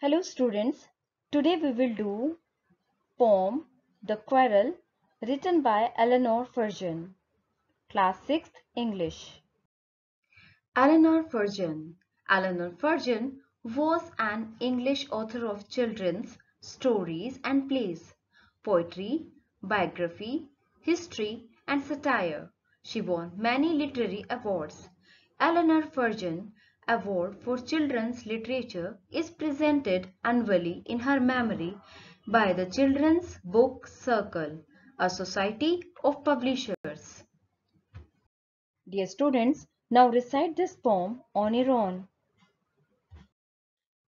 Hello students, today we will do poem The Quarrel written by Eleanor Furgeon, class 6th English. Eleanor Furgeon. Eleanor Furgeon was an English author of children's stories and plays, poetry, biography, history and satire. She won many literary awards. Eleanor Furgeon Award for Children's Literature is presented annually in her memory by the Children's Book Circle, a society of publishers. Dear students, now recite this poem on your own.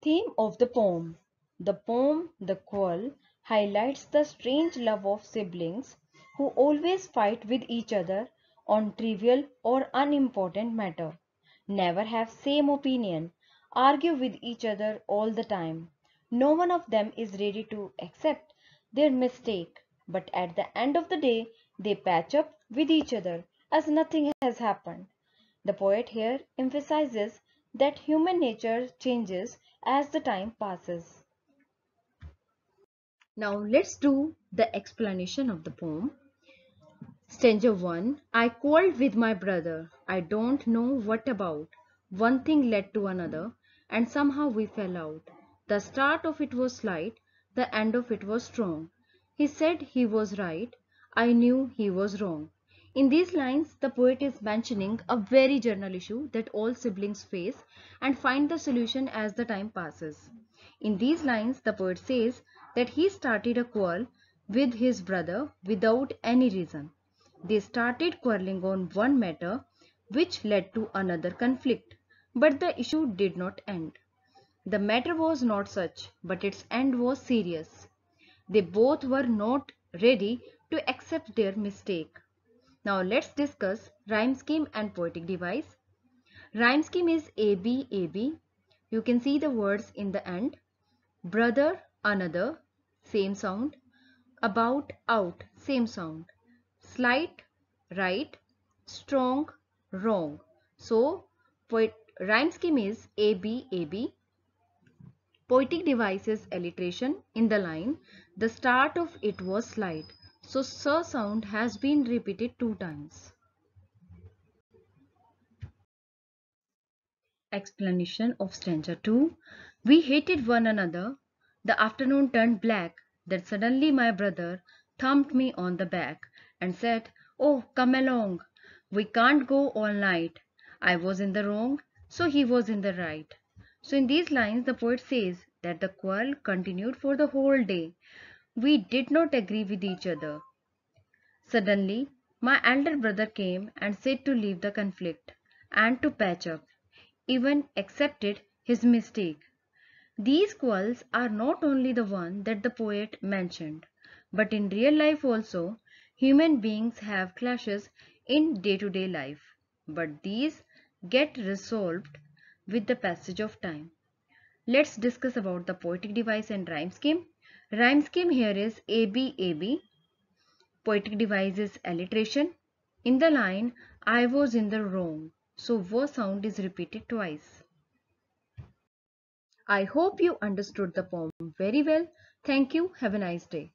Theme of the poem. The poem, The Quarrel, highlights the strange love of siblings who always fight with each other on trivial or unimportant matter, never have same opinion, argue with each other all the time. No one of them is ready to accept their mistake, but at the end of the day, they patch up with each other as nothing has happened. The poet here emphasizes that human nature changes as the time passes. Now let's do the explanation of the poem. Stanza 1. I quarreled with my brother. I don't know what about. One thing led to another, and somehow we fell out. The start of it was slight, the end of it was strong. He said he was right. I knew he was wrong. In these lines, the poet is mentioning a very general issue that all siblings face and find the solution as the time passes. In these lines, the poet says that he started a quarrel with his brother without any reason. They started quarreling on one matter, which led to another conflict. But the issue did not end. The matter was not such, but its end was serious. They both were not ready to accept their mistake. Now let's discuss rhyme scheme and poetic device. Rhyme scheme is AB, AB. You can see the words in the end. Brother, another, same sound. About, out, same sound. Slight, right. Strong, wrong. So, rhyme scheme is AB, AB. Poetic device is alliteration in the line. The start of it was slight. So, S sound has been repeated 2 times. Explanation of stanza 2. We hated one another. The afternoon turned black. Then suddenly my brother thumped me on the back and said, "Oh, come along. We can't go all night." I was in the wrong, so he was in the right. So in these lines, the poet says that the quarrel continued for the whole day. We did not agree with each other. Suddenly, my elder brother came and said to leave the conflict and to patch up, even accepted his mistake. These quarrels are not only the one that the poet mentioned, but in real life also, human beings have clashes in day-to-day life. But these get resolved with the passage of time. Let's discuss about the poetic device and rhyme scheme. Rhyme scheme here is AB, AB. Poetic device is alliteration. In the line, I was in the wrong, so wo sound is repeated twice. I hope you understood the poem very well. Thank you. Have a nice day.